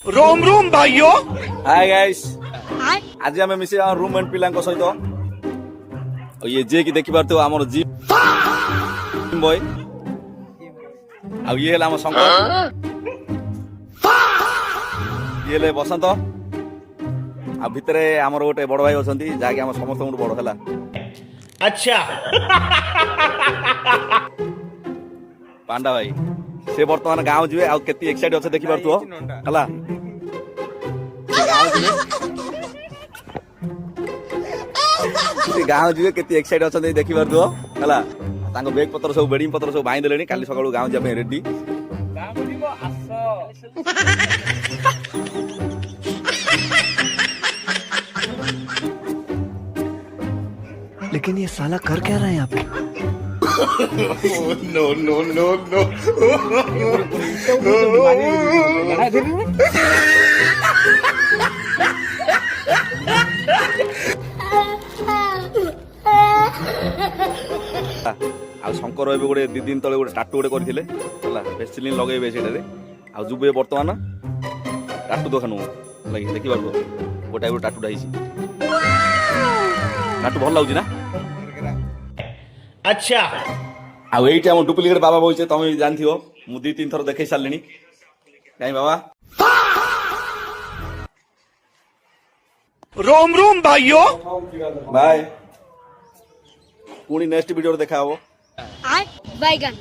रोम रोम भाइयों। Hi guys, आज आम मिसे रूममेट पिला सहित ये जे कि देखि पारथो हमर जी बॉय आ ये हला हम शंकर ये ले बसंत आ भितरे हमर गोटे बड़ भाई अछंती जाके हम समस्त बड़ हला। अच्छा पांडा भाई से बर्तमान गाँव जीवे आ केती एक्साइट अच्छे देखि पारथो हला गाँव जीवे केती एक्साइट अच्छे देखि पारथो हला तांको बैग पत्र सब बेडिंग पत्र सब बांधि देलेनी काली सकाळू गाँव जाबे रेडी। लेकिन ये साला कर क्या रहा है यहाँ पे? No no no no. आ शंकर एबे गोटे 2 दिन तले गोटे टाटू गोटे करथिले हला पेस्टिलिन लगेबे सेटारे आ जुबे वर्तमान टाटू दखानु लागि देखि बारबो गोटा गोटे टाटू डाइसी टाटू भल लागुची ना। अच्छा आ एइटा हम डुप्लीकेट बाबा बोइछे तमे जानथियो मु 2-3 थर देखै सारलेनी काई बाबा। रोम रोम भाइयों। बाय पुणी नेक्स्ट वीडियो देखा हबो। बैगन।